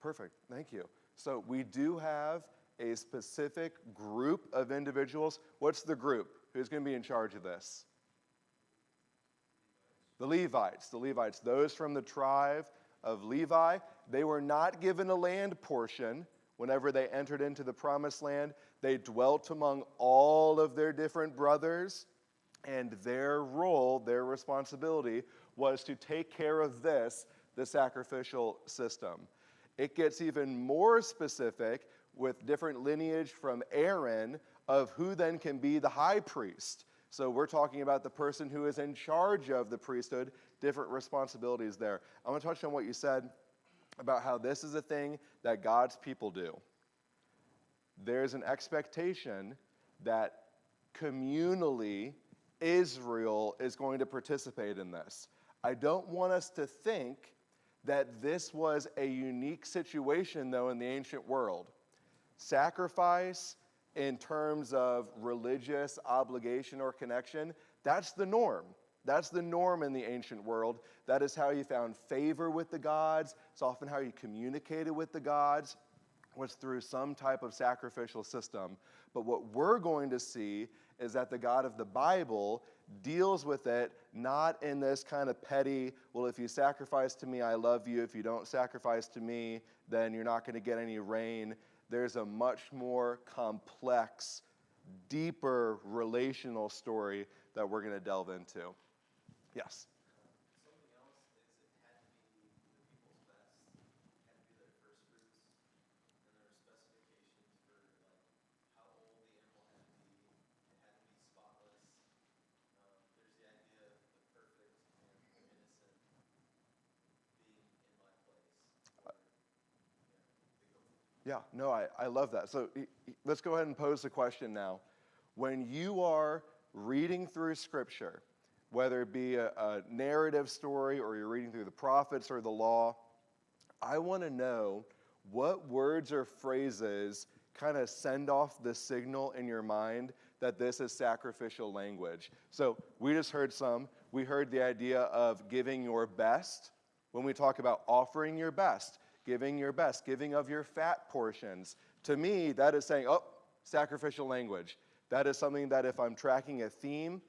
Perfect. Thank you. So we do have a specific group of individuals. What's the group? Who's going to be in charge of this? The Levites, those from the tribe of Levi. They were not given a land portion whenever they entered into the promised land. They dwelt among all of their different brothers, and their role, their responsibility, was to take care of this, the sacrificial system. It gets even more specific with different lineage from Aaron of who then can be the high priest. So we're talking about the person who is in charge of the priesthood, different responsibilities there. I want to touch on what you said about how this is a thing that God's people do. There's an expectation that communally Israel is going to participate in this. I don't want us to think that this was a unique situation, though, in the ancient world. Sacrifice in terms of religious obligation or connection, that's the norm. That's the norm in the ancient world. That is how you found favor with the gods. It's often how you communicated with the gods, was through some type of sacrificial system. But what we're going to see is that the God of the Bible deals with it not in this kind of petty, well, if you sacrifice to me, I love you. If you don't sacrifice to me, then you're not going to get any rain. There's a much more complex, deeper relational story that we're going to delve into. Yes? Something else is it had to be the people's best, had to be their first fruits, and there were specifications for how old the animal had to be. It had to be spotless. There's the idea of the perfect and innocent being in my place. Yeah, no, I love that. So let's go ahead and pose the question now. When you are reading through Scripture, whether it be a narrative story or you're reading through the prophets or the law, I want to know what words or phrases kind of send off the signal in your mind that this is sacrificial language. So we just heard some. We heard the idea of giving your best. When we talk about offering your best, giving of your fat portions. To me, that is saying, oh, sacrificial language. That is something that if I'm tracking a theme,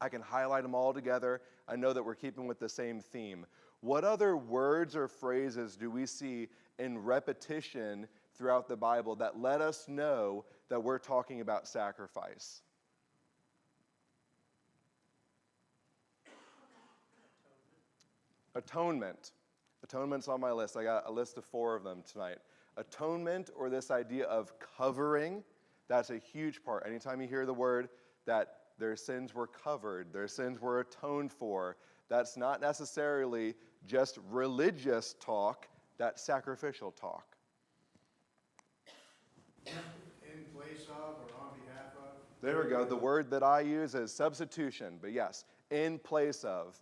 I can highlight them all together. I know that we're keeping with the same theme. What other words or phrases do we see in repetition throughout the Bible that let us know that we're talking about sacrifice? Atonement. Atonement's on my list. I got a list of 4 of them tonight. Atonement, or this idea of covering, that's a huge part. Anytime you hear the word that their sins were covered, their sins were atoned for, that's not necessarily just religious talk, that's sacrificial talk. In place of or on behalf of? There we go. The word that I use is substitution, but yes, in place of.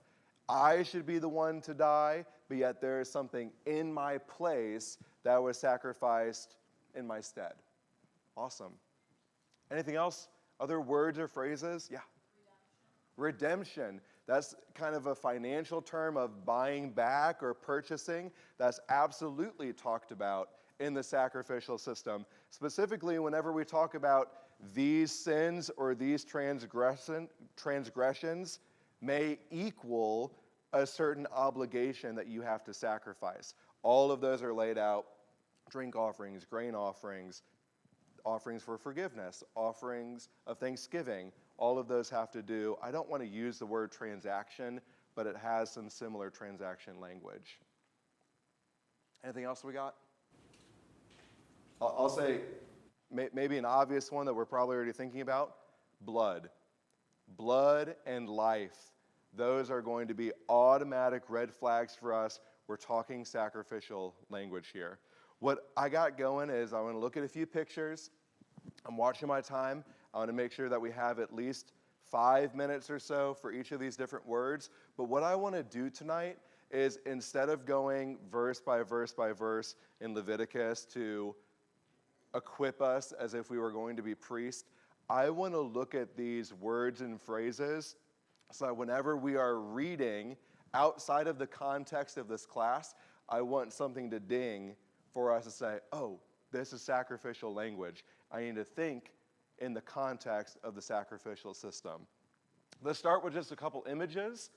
I should be the one to die, but yet there is something in my place that was sacrificed in my stead. Awesome. Anything else? Other words or phrases? Yeah. Redemption. That's kind of a financial term of buying back or purchasing. That's absolutely talked about in the sacrificial system. Specifically, whenever we talk about these sins or these transgressions may equal a certain obligation that you have to sacrifice. All of those are laid out. Drink offerings, grain offerings, offerings for forgiveness, offerings of thanksgiving. All of those have to do, I don't want to use the word transaction, but it has some similar transaction language. Anything else we got? I'll say maybe an obvious one that we're probably already thinking about, blood. Blood and life. Those are going to be automatic red flags for us. We're talking sacrificial language here. What I got going is I want to look at a few pictures. I'm watching my time. I want to make sure that we have at least 5 minutes or so for each of these different words. But what I want to do tonight is instead of going verse by verse by verse in Leviticus to equip us as if we were going to be priests, I want to look at these words and phrases so that whenever we are reading outside of the context of this class, I want something to ding for us to say, oh, this is sacrificial language. I need to think in the context of the sacrificial system. Let's start with just a couple images.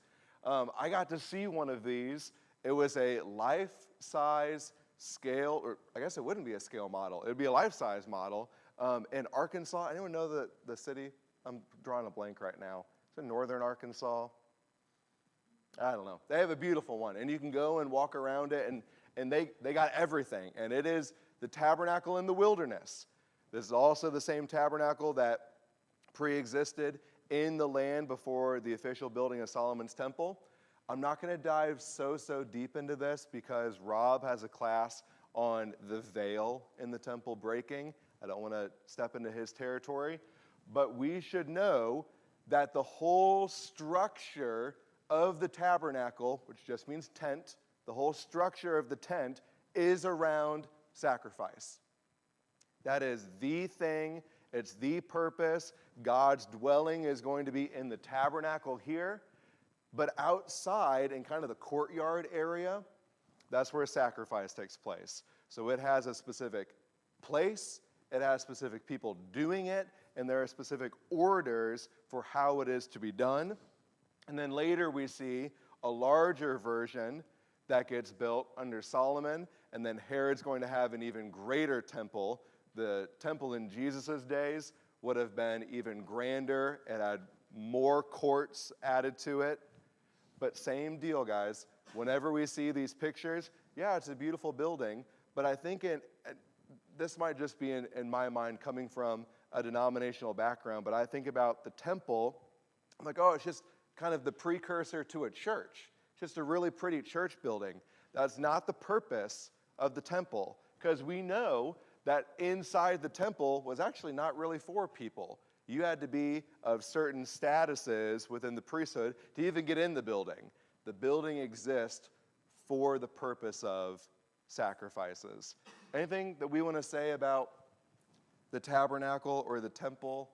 I got to see one of these. It was a life-size scale, or I guess it wouldn't be a scale model. It would be a life-size model in Arkansas. Anyone know the city? I'm drawing a blank right now. Is it northern Arkansas? I don't know. They have a beautiful one, and you can go and walk around it, and they got everything. And it is the tabernacle in the wilderness. This is also the same tabernacle that pre-existed in the land before the official building of Solomon's temple. I'm not going to dive so deep into this because Rob has a class on the veil in the temple breaking. I don't want to step into his territory. But we should know that the whole structure of the tabernacle, which just means tent, the whole structure of the tent is around sacrifice. That is the thing. It's the purpose. God's dwelling is going to be in the tabernacle here. But outside, in kind of the courtyard area, that's where sacrifice takes place. So it has a specific place, it has specific people doing it, and there are specific orders for how it is to be done. And then later we see a larger version that gets built under Solomon, and then Herod's going to have an even greater temple. The temple in Jesus' days would have been even grander. It had more courts added to it. But same deal, guys. Whenever we see these pictures, yeah, it's a beautiful building, but I think this might just be in my mind coming from a denominational background, but I think about the temple, I'm like, oh, it's just kind of the precursor to a church. It's just a really pretty church building. That's not the purpose of the temple, because we know that inside the temple was actually not really for people. You had to be of certain statuses within the priesthood to even get in the building. The building exists for the purpose of sacrifices. Anything that we want to say about the tabernacle or the temple?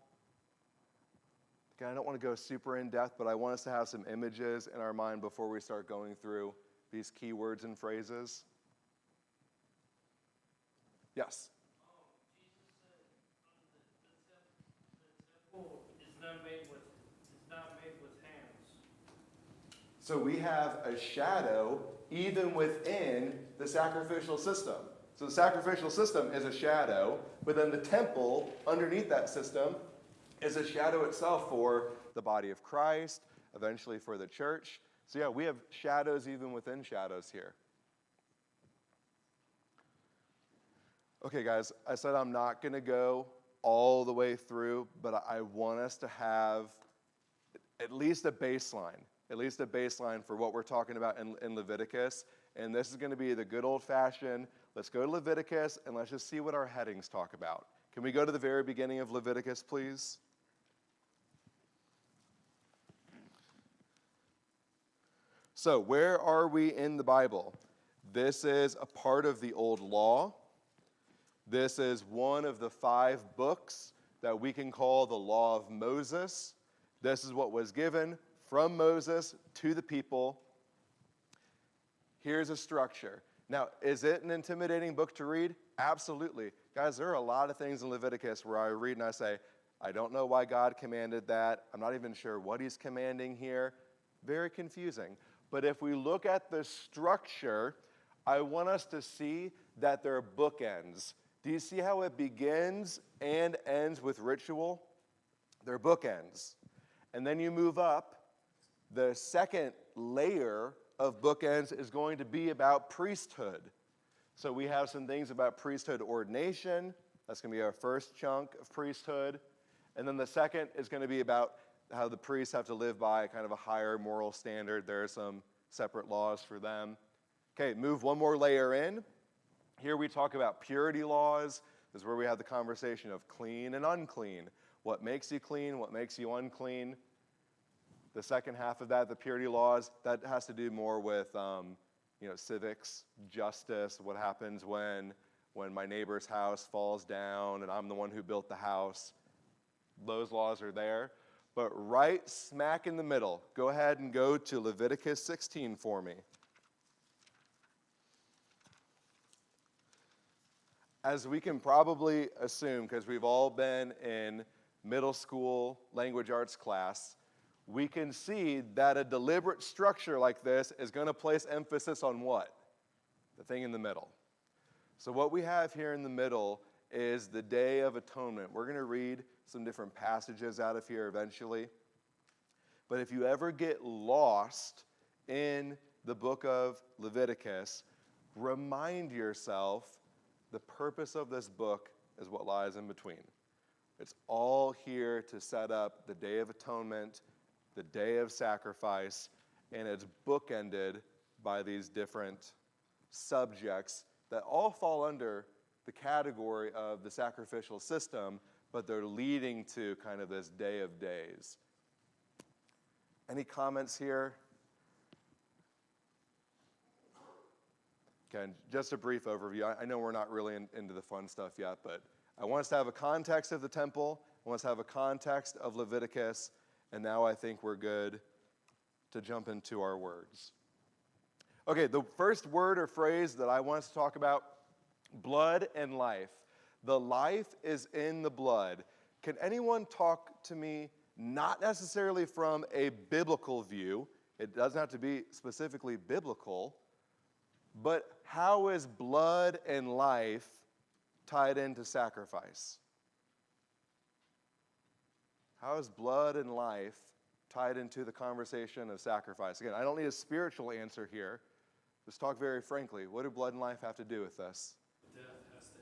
Again, I don't want to go super in depth, but I want us to have some images in our mind before we start going through these key words and phrases. Yes? Jesus said the temple is not made with hands. So we have a shadow even within the sacrificial system. So the sacrificial system is a shadow, but then the temple underneath that system is a shadow itself for the body of Christ, eventually for the church. So yeah, we have shadows even within shadows here. Okay, guys, I said I'm not going to go all the way through, but I want us to have at least a baseline for what we're talking about in Leviticus. And this is going to be the good old-fashioned, let's go to Leviticus and let's just see what our headings talk about. Can we go to the very beginning of Leviticus, please? So, where are we in the Bible? This is a part of the Old Law. This is one of the 5 books that we can call the Law of Moses. This is what was given from Moses to the people. Here's a structure. Now, is it an intimidating book to read? Absolutely. Guys, there are a lot of things in Leviticus where I read and I say, I don't know why God commanded that. I'm not even sure what he's commanding here. Very confusing. But if we look at the structure, I want us to see that there are bookends. Do you see how it begins and ends with ritual? They're bookends. And then you move up. The second layer of bookends is going to be about priesthood. So we have some things about priesthood ordination. That's going to be our first chunk of priesthood. And then the second is going to be about how the priests have to live by kind of a higher moral standard. There are some separate laws for them. Okay, move one more layer in. Here we talk about purity laws. This is where we have the conversation of clean and unclean. What makes you clean? What makes you unclean? The second half of that, the purity laws, that has to do more with civics, justice, what happens when my neighbor's house falls down and I'm the one who built the house. Those laws are there. But right smack in the middle, go ahead and go to Leviticus 16 for me. As we can probably assume, because we've all been in middle school language arts class, we can see that a deliberate structure like this is going to place emphasis on what? The thing in the middle. So what we have here in the middle is the Day of Atonement. We're going to read some different passages out of here eventually. But if you ever get lost in the book of Leviticus, remind yourself the purpose of this book is what lies in between. It's all here to set up the Day of Atonement, the Day of Sacrifice, and it's bookended by these different subjects that all fall under the category of the sacrificial system, but they're leading to kind of this Day of Days. Any comments here? Okay, just a brief overview. I know we're not really into the fun stuff yet, but I want us to have a context of the temple. I want us to have a context of Leviticus, and now I think we're good to jump into our words. Okay, the first word or phrase that I want us to talk about, blood and life. The life is in the blood. Can anyone talk to me, not necessarily from a biblical view, it doesn't have to be specifically biblical, but how is blood and life tied into sacrifice? How is blood and life tied into the conversation of sacrifice? Again, I don't need a spiritual answer here. Just talk very frankly. What do blood and life have to do with this? Death has to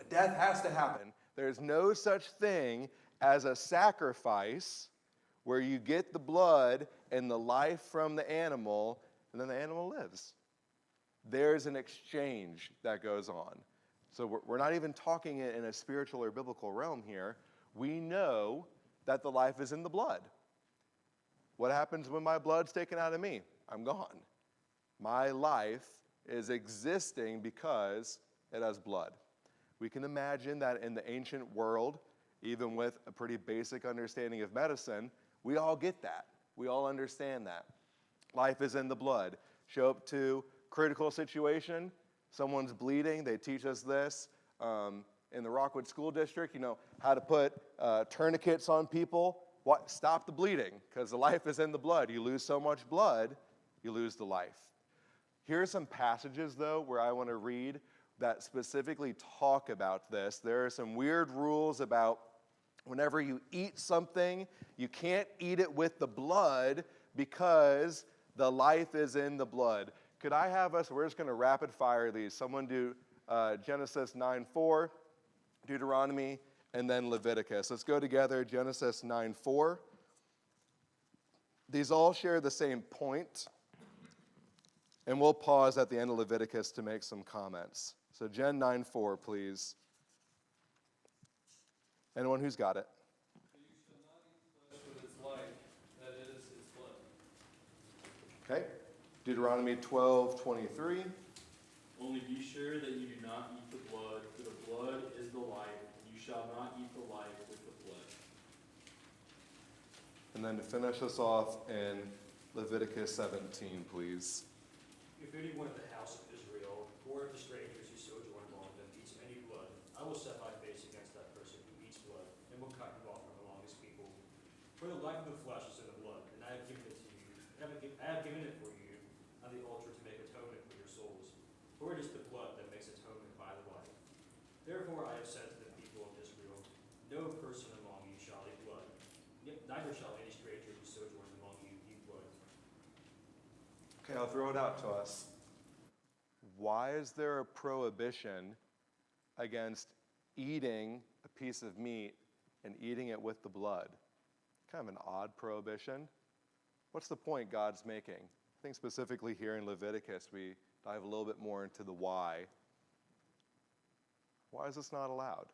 happen. Death has to happen. There's no such thing as a sacrifice where you get the blood and the life from the animal, and then the animal lives. There's an exchange that goes on. So we're not even talking in a spiritual or biblical realm here. We know that the life is in the blood. What happens when my blood's taken out of me? I'm gone. My life is existing because it has blood. We can imagine that in the ancient world, even with a pretty basic understanding of medicine, we all get that. We all understand that. Life is in the blood. Show up to critical situation, someone's bleeding, they teach us this in the Rockwood School District, how to put tourniquets on people. Stop the bleeding, because the life is in the blood. You lose so much blood, you lose the life. Here are some passages, though, where I want to read that specifically talk about this. There are some weird rules about whenever you eat something, you can't eat it with the blood because the life is in the blood. Could I have us, we're just going to rapid fire these. Someone do Genesis 9:4, Deuteronomy, and then Leviticus. Let's go together, Genesis 9:4. These all share the same point, and we'll pause at the end of Leviticus to make some comments. So Gen 9:4, please. Anyone who's got it? You shall not eat flesh with its life, that is its blood. Okay. Deuteronomy 12:23. Only be sure that you do not eat the blood, for the blood is the life, and you shall not eat the life with the blood. And then to finish us off in Leviticus 17, please. If anyone of the house of Israel, or of the strangers who sojourn among them, eats any blood, I will set my face against that person who eats blood, and will cut him off from among his people. For the life of the flesh is in the blood, and I have given it to you. I have given it for you on the altar to make atonement for your souls. For it is the blood that makes atonement by the life. Therefore I have said to the people of Israel, no person among you shall eat blood, neither shall any stranger who sojourns among you eat blood. Okay, I'll throw it out to us. Why is there a prohibition against eating a piece of meat and eating it with the blood? Kind of an odd prohibition. What's the point God's making? I think specifically here in Leviticus, we dive a little bit more into the why. Why is this not allowed?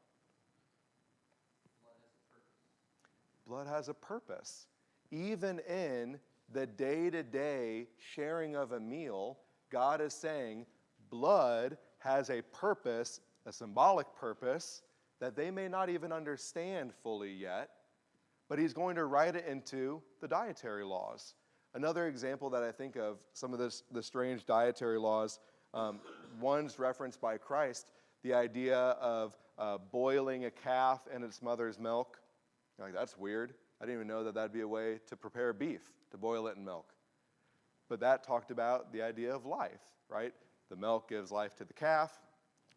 Blood has a purpose. Even in the day-to-day sharing of a meal, God is saying blood has a purpose, a symbolic purpose, that they may not even understand fully yet, but he's going to write it into the dietary laws. Another example that I think of, some of the strange dietary laws, one's referenced by Christ, The idea of boiling a calf in its mother's milk. You're like, that's weird. I didn't even know that that'd be a way to prepare beef, to boil it in milk. But that talked about the idea of life, right? The milk gives life to the calf,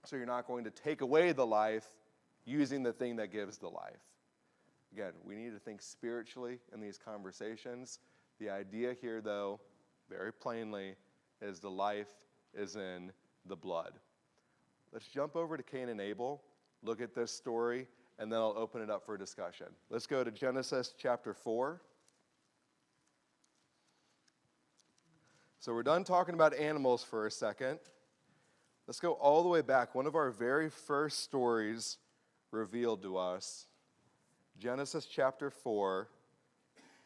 so you're not going to take away the life using the thing that gives the life. Again, we need to think spiritually in these conversations. The idea here, though, very plainly, is the life is in the blood. Let's jump over to Cain and Abel, look at this story, and then I'll open it up for discussion. Let's go to Genesis chapter 4. So we're done talking about animals for a second. Let's go all the way back. One of our very first stories revealed to us, Genesis chapter 4.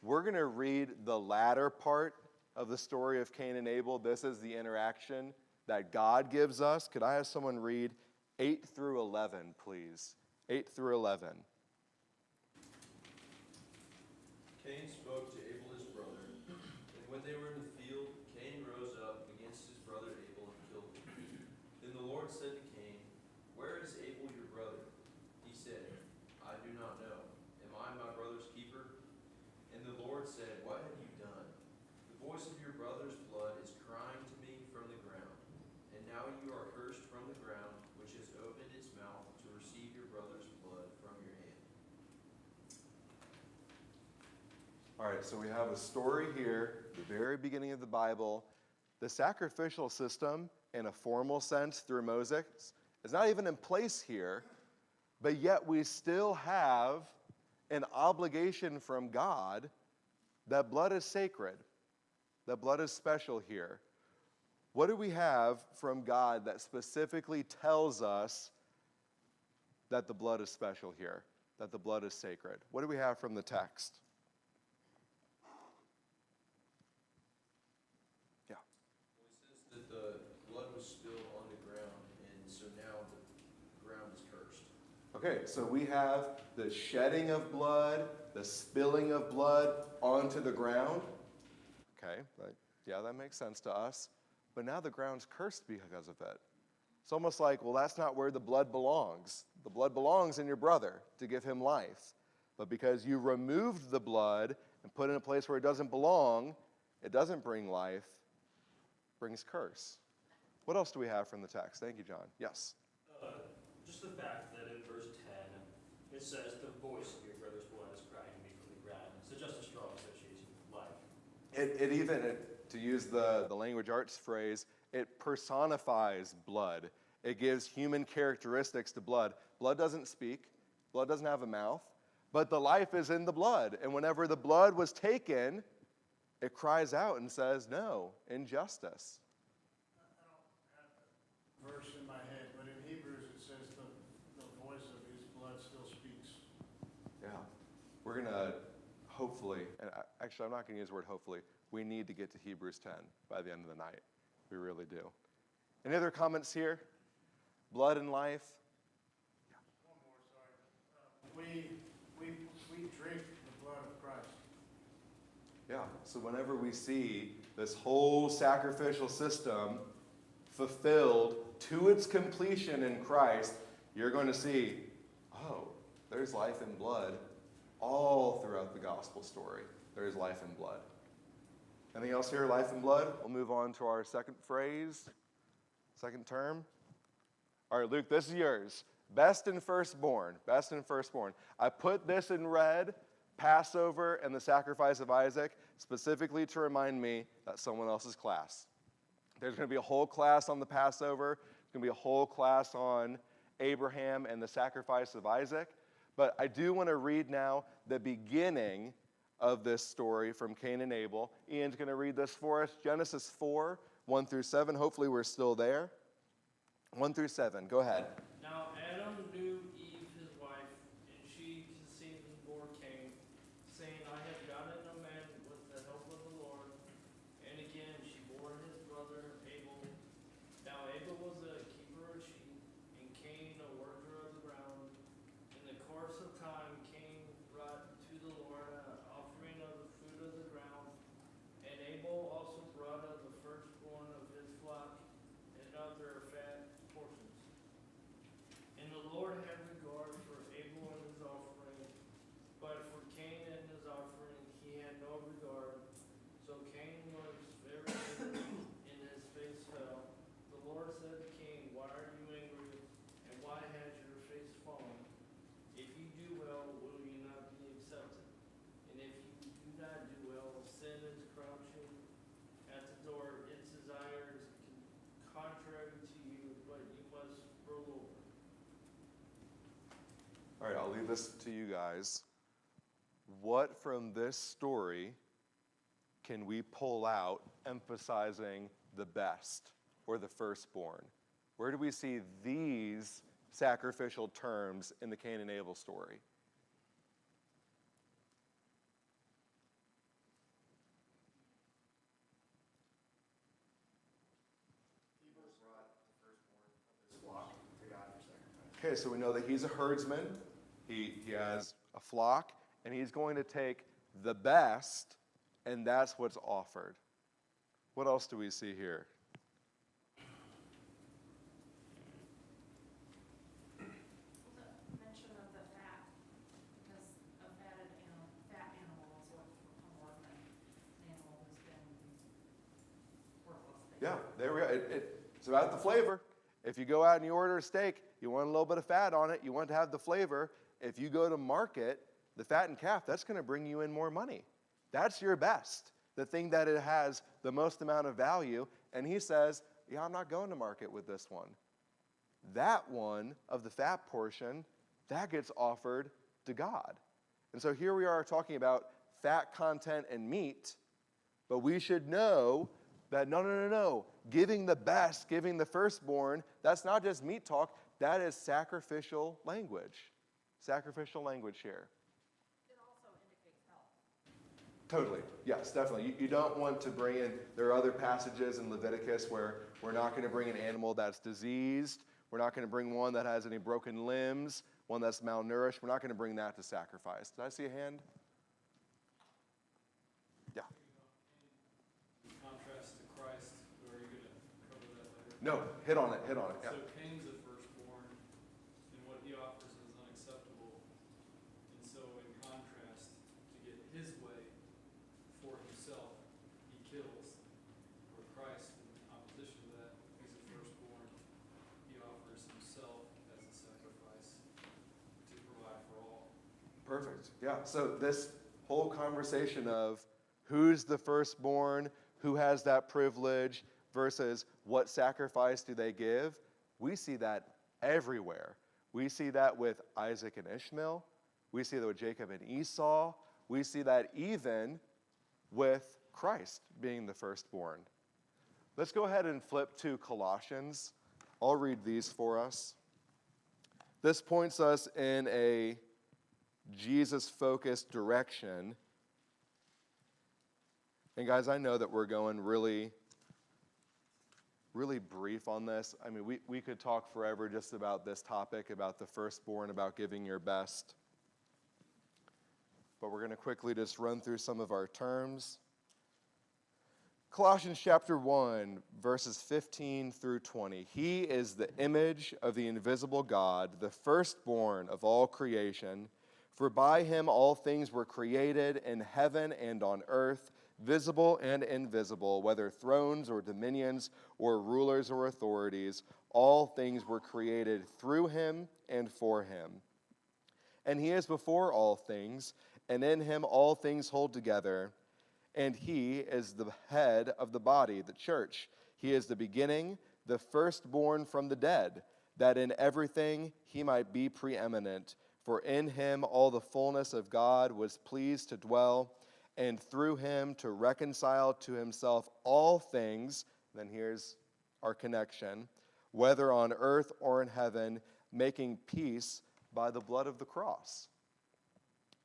We're going to read the latter part of the story of Cain and Abel. This is the interaction that God gives us. Could I have someone read 8 through 11, please? 8 through 11. Cain spoke to Abel his brother, and when they were in the field, Cain rose up against his brother Abel and killed him. Then the Lord said to Cain, "Where is Abel your brother?" He said, "I do not know. Am I my brother's keeper?" And the Lord said, "What have you done? The voice of your brother's blood is crying to me from the ground. And now you are cursed from the ground, which has opened its mouth to receive your brother's blood from your hand." All right, so we have a story here, the very beginning of the Bible. The sacrificial system, in a formal sense through Moses, is not even in place here, but yet we still have an obligation from God that blood is sacred, that blood is special here. What do we have from God that specifically tells us that the blood is special here, that the blood is sacred? What do we have from the text? Yeah. Well, it says that the blood was spilled on the ground, and so now the ground is cursed. Okay, so we have the shedding of blood, the spilling of blood onto the ground. Okay, yeah, that makes sense to us. But now the ground's cursed because of it. It's almost like, well, that's not where the blood belongs. The blood belongs in your brother to give him life. But because you removed the blood and put it in a place where it doesn't belong, it doesn't bring life, it brings curse. What else do we have from the text? Thank you, John. Yes? Just the fact that in verse 10, it says, "The voice of your brother's blood is crying to me from the ground." So just a strong association with life. It even, to use the language arts phrase, it personifies blood. It gives human characteristics to blood. Blood doesn't speak. Blood doesn't have a mouth. But the life is in the blood. And whenever the blood was taken, it cries out and says, no, injustice. I don't have the verse in my head, but in Hebrews it says the voice of his blood still speaks. Yeah. We're going to hopefully, and actually I'm not going to use the word hopefully, we need to get to Hebrews 10 by the end of the night. We really do. Any other comments here? Blood and life? One more, sorry. We drink the blood of Christ. Yeah, so whenever we see this whole sacrificial system fulfilled to its completion in Christ, you're going to see, oh, there's life in blood all throughout the gospel story. There is life in blood. Anything else here, life in blood? We'll move on to our second phrase, second term. All right, Luke, this is yours. Best and firstborn, best and firstborn. I put this in red, Passover and the sacrifice of Isaac, specifically to remind me that's someone else's class. There's going to be a whole class on the Passover. There's going to be a whole class on Abraham and the sacrifice of Isaac. But I do want to read now the beginning of this story from Cain and Abel. Ian's going to read this for us. Genesis 4, 1 through 7. Hopefully we're still there. 1 through 7. Go ahead. Now Adam knew Eve his wife, and she conceived and bore Cain, saying, I have gotten a man with the help of the Lord. And again she bore his brother Abel. Now Abel was a keeper of sheep, and Cain a worker of the ground. In the course of time Cain brought to the Lord an offering of the fruit of the ground, and Abel also brought of the firstborn of his flock and of their fat portions. All right, I'll leave this to you guys. What from this story can we pull out emphasizing the best or the firstborn? Where do we see these sacrificial terms in the Cain and Abel story? Hebrews brought the firstborn of his flock to God for sacrifice. Okay, so we know that he's a herdsman. He has a flock, and he's going to take the best, and that's what's offered. What else do we see here? The mention of the fat, because a fat animal is what more than an animal who's been worthless. Yeah, there we go. It's about the flavor. If you go out and you order a steak, you want a little bit of fat on it, you want to have the flavor. If you go to market, the fattened calf, that's going to bring you in more money. That's your best, the thing that it has the most amount of value. And he says, yeah, I'm not going to market with this one. That one of the fat portion, that gets offered to God. And so here we are talking about fat content and meat, but we should know that no. Giving the best, giving the firstborn, that's not just meat talk, that is sacrificial language. Sacrificial language here. It also indicates health. Totally. Yes, definitely. You don't want to bring in, there are other passages in Leviticus where we're not going to bring an animal that's diseased. We're not going to bring one that has any broken limbs, one that's malnourished. We're not going to bring that to sacrifice. Did I see a hand? Yeah. In contrast to Christ, or are you going to cover that later? No, hit on it. Yeah. So Cain's the firstborn, and what he offers is unacceptable. And so in contrast, to get his way for himself, he kills. Where Christ, in opposition to that, he's a firstborn. He offers himself as a sacrifice to provide for all. Perfect. Yeah. So this whole conversation of who's the firstborn, who has that privilege, versus what sacrifice do they give, we see that everywhere. We see that with Isaac and Ishmael. We see that with Jacob and Esau. We see that even with Christ being the firstborn. Let's go ahead and flip to Colossians. I'll read these for us. This points us in a Jesus-focused direction. And guys, I know that we're going really brief on this. I mean, we could talk forever just about this topic, about the firstborn, about giving your best. But we're going to quickly just run through some of our terms. Colossians chapter 1, verses 15 through 20. He is the image of the invisible God, the firstborn of all creation. For by him all things were created in heaven and on earth, visible and invisible, whether thrones or dominions or rulers or authorities, all things were created through him and for him. And he is before all things, and in him all things hold together. And he is the head of the body, the church. He is the beginning, the firstborn from the dead, that in everything he might be preeminent. For in him all the fullness of God was pleased to dwell, and through him to reconcile to himself all things. Then here's our connection, whether on earth or in heaven, making peace by the blood of the cross.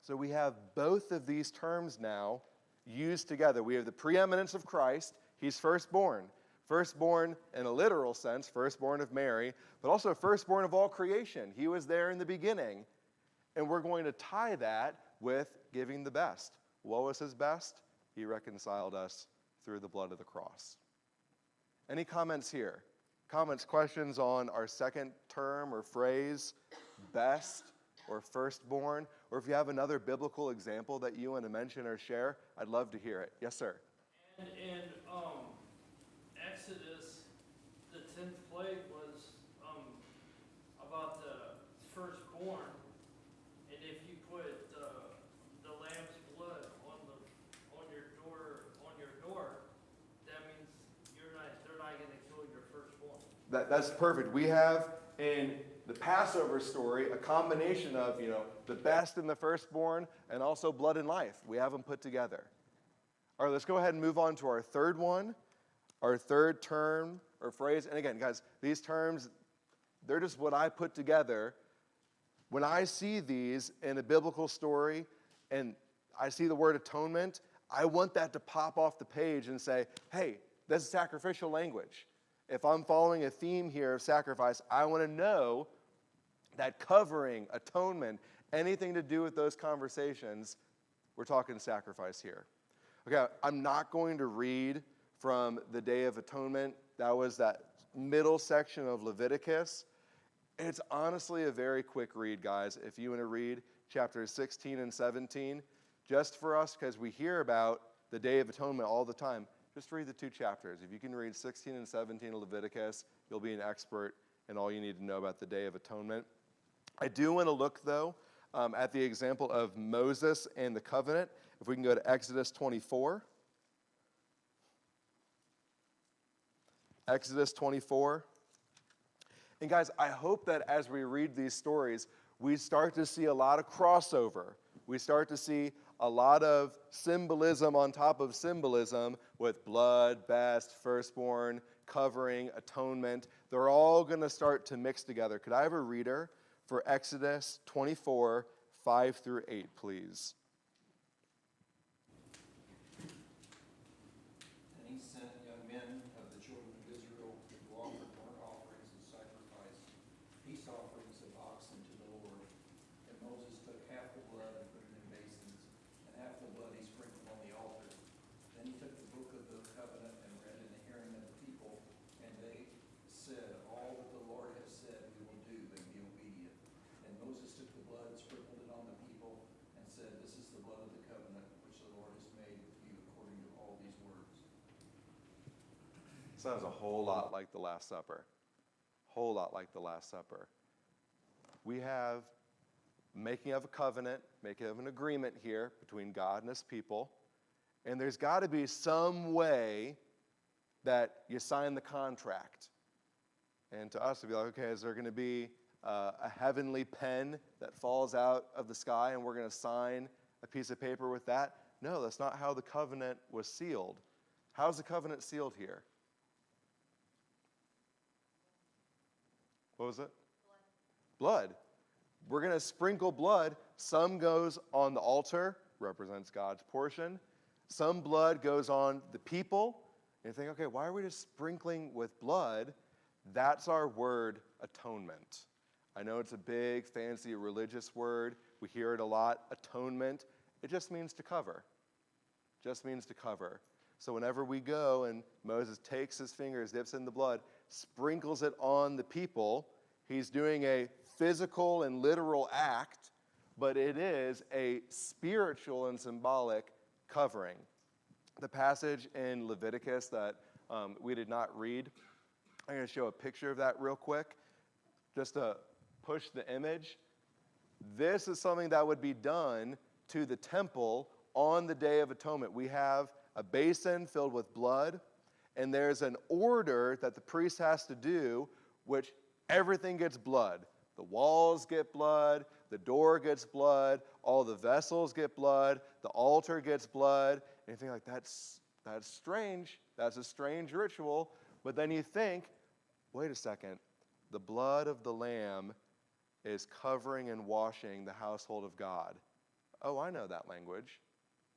So we have both of these terms now used together. We have the preeminence of Christ. He's firstborn. Firstborn in a literal sense, firstborn of Mary, but also firstborn of all creation. He was there in the beginning. And we're going to tie that with giving the best. What was his best? He reconciled us through the blood of the cross. Any comments here? Comments, questions on our second term or phrase, best or firstborn? Or if you have another biblical example that you want to mention or share, I'd love to hear it. Yes, sir. And in Exodus, the 10th plague was about the firstborn. And if you put the lamb's blood on your door, that means they're not going to kill your firstborn. That's perfect. We have in the Passover story a combination of, the best and the firstborn and also blood and life. We have them put together. All right, let's go ahead and move on to our third one, our third term or phrase. And again, guys, these terms, they're just what I put together. When I see these in a biblical story and I see the word atonement, I want that to pop off the page and say, hey, this is sacrificial language. If I'm following a theme here of sacrifice, I want to know that covering, atonement, anything to do with those conversations, we're talking sacrifice here. Okay, I'm not going to read from the Day of Atonement. That was that middle section of Leviticus. It's honestly a very quick read, guys. If you want to read chapters 16 and 17, just for us, because we hear about the Day of Atonement all the time, just read the 2 chapters. If you can read 16 and 17 of Leviticus, you'll be an expert in all you need to know about the Day of Atonement. I do want to look, though, at the example of Moses and the covenant. If we can go to Exodus 24. Exodus 24. And guys, I hope that as we read these stories, we start to see a lot of crossover. We start to see a lot of symbolism on top of symbolism with blood, best, firstborn, covering, atonement. They're all going to start to mix together. Could I have a reader for Exodus 24, 5 through 8, please? And he sent young men of the children of Israel to offer burnt offerings and sacrifice, peace offerings of oxen to the Lord. And Moses took half the blood and put it in basins, and half the blood he sprinkled on the altar. Then he took the book of the covenant and read in the hearing of the people, and they said, all that the Lord has said we will do and be obedient. And Moses took the blood, sprinkled it on the people, and said, this is the blood of the covenant which the Lord has made with you according to all these words. Sounds a whole lot like the Last Supper. Whole lot like the Last Supper. We have making of a covenant, making of an agreement here between God and his people. And there's got to be some way that you sign the contract. And to us, it'd be like, okay, is there going to be a heavenly pen that falls out of the sky and we're going to sign a piece of paper with that? No, that's not how the covenant was sealed. How's the covenant sealed here? What was it? Blood. We're going to sprinkle blood. Some goes on the altar, represents God's portion. Some blood goes on the people. And you think, okay, why are we just sprinkling with blood? That's our word, atonement. I know it's a big, fancy, religious word. We hear it a lot, atonement. It just means to cover. Just means to cover. So whenever we go and Moses takes his fingers, dips in the blood, sprinkles it on the people, he's doing a physical and literal act, but it is a spiritual and symbolic covering. The passage in Leviticus that we did not read, I'm going to show a picture of that real quick, just to push the image. This is something that would be done to the temple on the Day of Atonement. We have a basin filled with blood, and there's an order that the priest has to do, which everything gets blood. The walls get blood, the door gets blood, all the vessels get blood, the altar gets blood. And you think like, that's strange. That's a strange ritual. But then you think, wait a second, the blood of the Lamb is covering and washing the household of God. Oh, I know that language.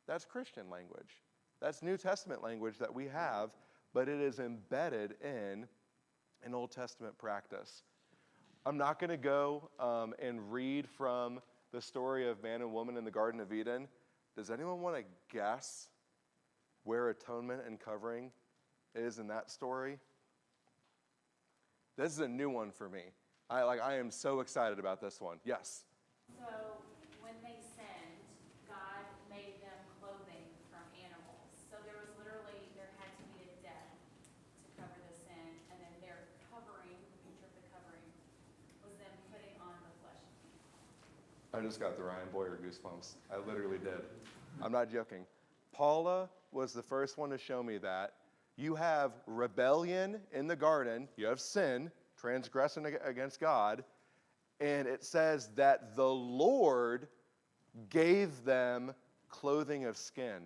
That's Christian language. That's New Testament language that we have, but it is embedded in an Old Testament practice. I'm not going to go and read from the story of man and woman in the Garden of Eden. Does anyone want to guess where atonement and covering is in that story? This is a new one for me. I am so excited about this one. Yes? So when they sinned, God made them clothing from animals. So there had to be a death to cover the sin, and then their covering, the picture of the covering, was them putting on the flesh of people. I just got the Ryan Boyer goosebumps. I literally did. I'm not joking. Paula was the first one to show me that. You have rebellion in the garden. You have sin, transgressing against God. And it says that the Lord gave them clothing of skin.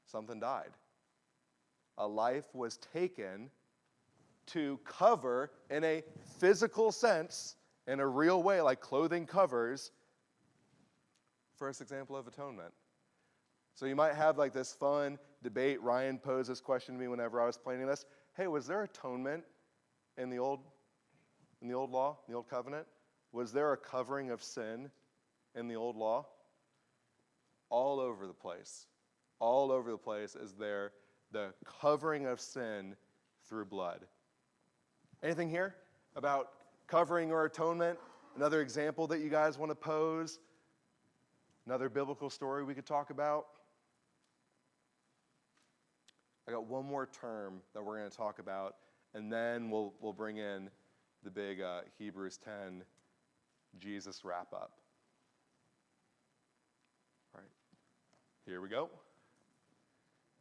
Something died. A life was taken to cover, in a physical sense, in a real way, like clothing covers, first example of atonement. So you might have like this fun debate. Ryan posed this question to me whenever I was planning this. Hey, was there atonement in the old law, in the old covenant? Was there a covering of sin in the old law? All over the place. All over the place is there the covering of sin through blood. Anything here about covering or atonement? Another example that you guys want to pose? Another biblical story we could talk about? I got one more term that we're going to talk about, and then we'll bring in the big Hebrews 10 Jesus wrap up. All right, here we go.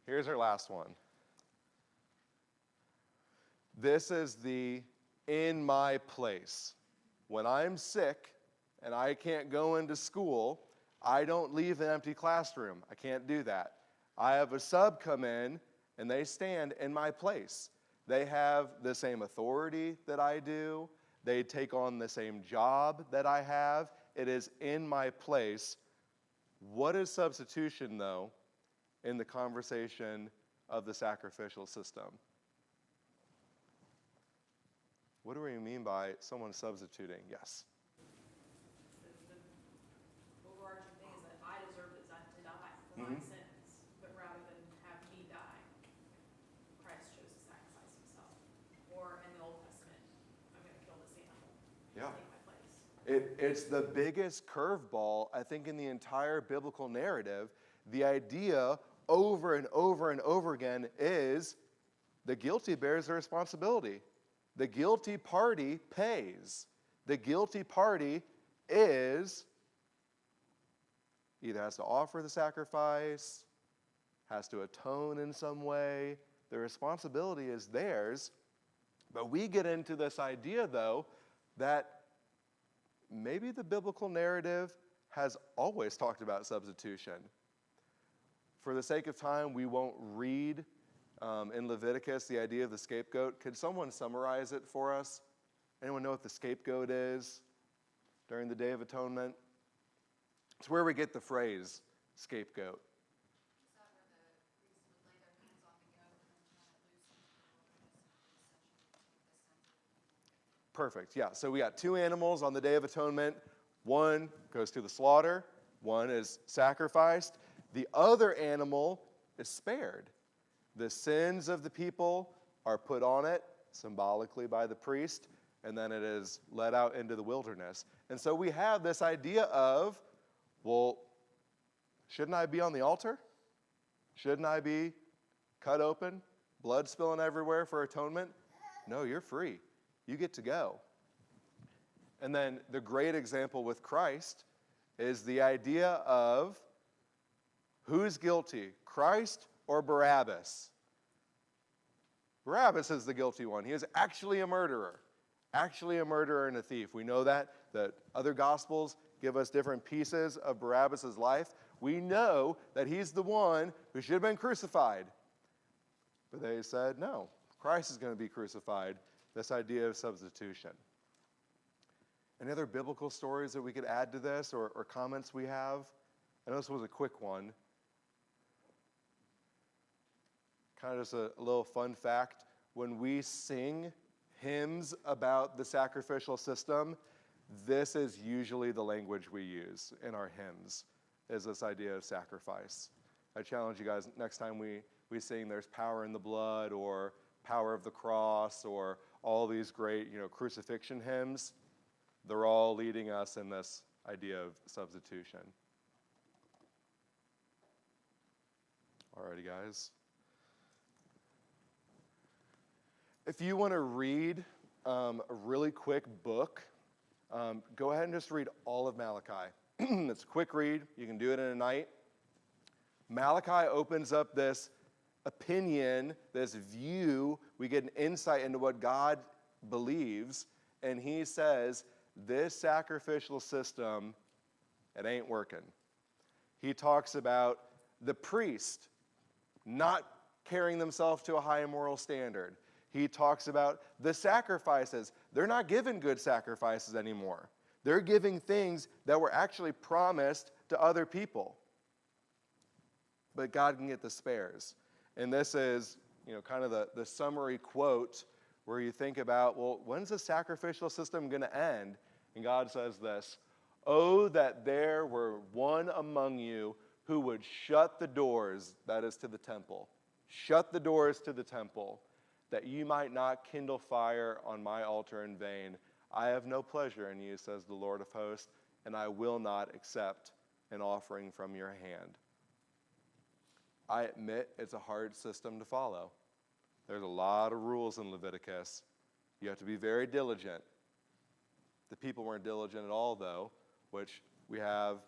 Here's our last one. This is the in my place. When I'm sick and I can't go into school, I don't leave an empty classroom. I can't do that. I have a sub come in and they stand in my place. They have the same authority that I do. They take on the same job that I have. It is in my place. What is substitution, though, in the conversation of the sacrificial system? What do we mean by someone substituting? Yes? The overarching thing is that I deserve to die for my sins, but rather than have me die, Christ chose to sacrifice himself. Or in the Old Testament, I'm going to kill this animal. Yeah. Take my place. It's the biggest curveball, I think, in the entire biblical narrative. The idea over and over and over again is the guilty bears the responsibility. The guilty party pays. The guilty party is either has to offer the sacrifice, has to atone in some way. The responsibility is theirs. But we get into this idea, though, that maybe the biblical narrative has always talked about substitution. For the sake of time, we won't read in Leviticus the idea of the scapegoat. Could someone summarize it for us? Anyone know what the scapegoat is during the Day of Atonement? It's where we get the phrase scapegoat. Is that where the priests would lay their hands on the goat and then turn it loose into the wilderness and essentially take the sins of the people? Perfect, yeah. So we got two animals on the Day of Atonement. One goes to the slaughter. One is sacrificed. The other animal is spared. The sins of the people are put on it, symbolically by the priest, and then it is led out into the wilderness. And so we have this idea of, well, shouldn't I be on the altar? Shouldn't I be cut open, blood spilling everywhere for atonement? No, you're free. You get to go. And then the great example with Christ is the idea of who's guilty, Christ or Barabbas? Barabbas is the guilty one. He is actually a murderer and a thief. We know that. The other Gospels give us different pieces of Barabbas' life. We know that he's the one who should have been crucified. But they said, no, Christ is going to be crucified. This idea of substitution. Any other biblical stories that we could add to this or comments we have? I know this was a quick one. Kind of just a little fun fact. When we sing hymns about the sacrificial system, this is usually the language we use in our hymns, is this idea of sacrifice. I challenge you guys, next time we sing there's power in the blood or power of the cross or all these great, crucifixion hymns, they're all leading us in this idea of substitution. Alrighty, guys. If you want to read a really quick book, go ahead and just read all of Malachi. It's a quick read. You can do it in a night. Malachi opens up this opinion, this view. We get an insight into what God believes. And he says this sacrificial system, it ain't working. He talks about the priest not carrying themselves to a high moral standard. He talks about the sacrifices. They're not giving good sacrifices anymore. They're giving things that were actually promised to other people. But God can get the spares. And this is, kind of the summary quote where you think about, well, when's the sacrificial system going to end? And God says this, "Oh, that there were one among you who would shut the doors," that is to the temple, "shut the doors to the temple, that you might not kindle fire on my altar in vain. I have no pleasure in you, says the Lord of hosts, and I will not accept an offering from your hand." I admit it's a hard system to follow. There's a lot of rules in Leviticus. You have to be very diligent. The people weren't diligent at all, though, which we have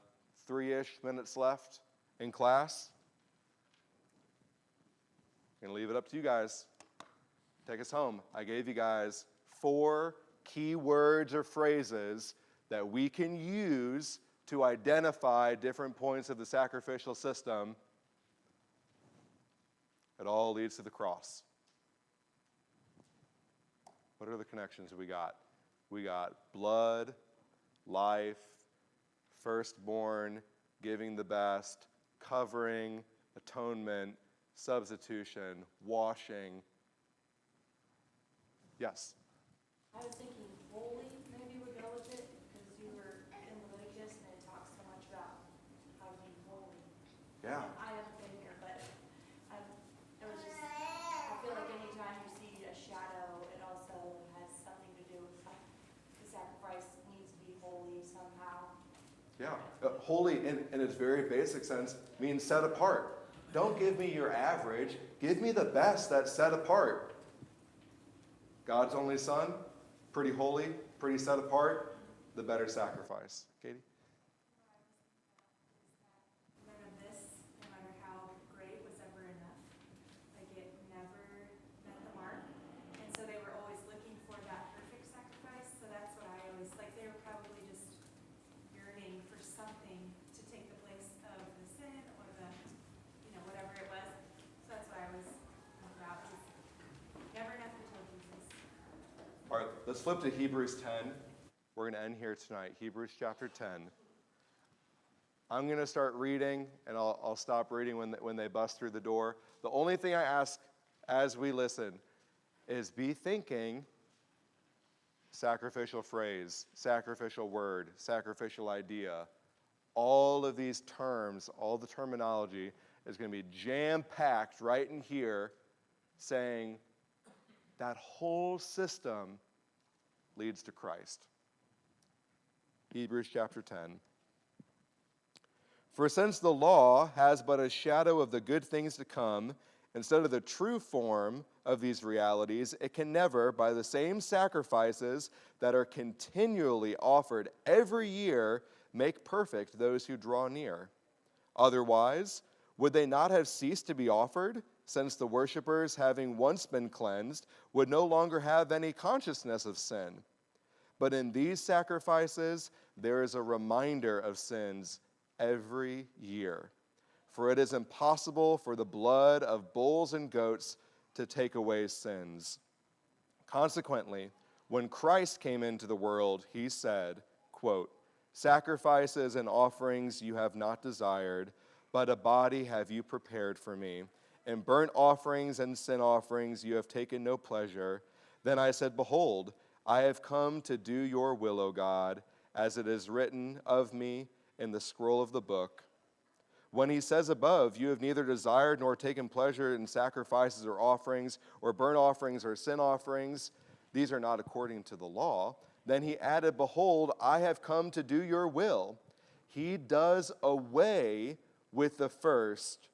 3-ish minutes left in class. I'm going to leave it up to you guys. Take us home. I gave you guys 4 key words or phrases that we can use to identify different points of the sacrificial system. It all leads to the cross. What are the connections we got? We got blood, life, firstborn, giving the best, covering, atonement, substitution, washing. Yes? I was thinking holy maybe would go with it, because you were in Leviticus and it talks so much about how to be holy. Yeah. And I haven't been here, but it was just, I feel like anytime you see a shadow, it also has something to do with like the sacrifice needs to be holy somehow. Yeah. Holy, in its very basic sense, means set apart. Don't give me your average. Give me the best that's set apart. God's only Son, pretty holy, pretty set apart, the better sacrifice. Katie? None of this, no matter how great, was ever enough. Like it never met the mark. And so they were always looking for that perfect sacrifice. So that's what I always, like they were probably just yearning for something to take the place of the sin or the, whatever it was. So that's what I was thinking about. Never enough until Jesus. All right, let's flip to Hebrews 10. We're going to end here tonight. Hebrews chapter 10. I'm going to start reading, and I'll stop reading when they bust through the door. The only thing I ask as we listen is be thinking sacrificial phrase, sacrificial word, sacrificial idea. All of these terms, all the terminology is going to be jam-packed right in here saying that whole system leads to Christ. Hebrews chapter 10. For since the law has but a shadow of the good things to come, instead of the true form of these realities, it can never, by the same sacrifices that are continually offered every year, make perfect those who draw near. Otherwise, would they not have ceased to be offered, since the worshipers, having once been cleansed, would no longer have any consciousness of sin? But in these sacrifices, there is a reminder of sins every year. For it is impossible for the blood of bulls and goats to take away sins. Consequently, when Christ came into the world, he said, quote, "Sacrifices and offerings you have not desired, but a body have you prepared for me. In burnt offerings and sin offerings you have taken no pleasure. Then I said, behold, I have come to do your will, O God, as it is written of me in the scroll of the book." When he says above, "You have neither desired nor taken pleasure in sacrifices or offerings, or burnt offerings or sin offerings, these are not according to the law," then he added, "Behold, I have come to do your will." He does away with the first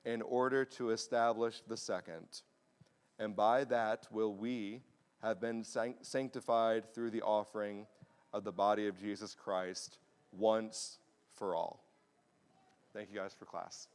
in order to establish the second. And by that will we have been sanctified through the offering of the body of Jesus Christ once for all. Thank you guys for class.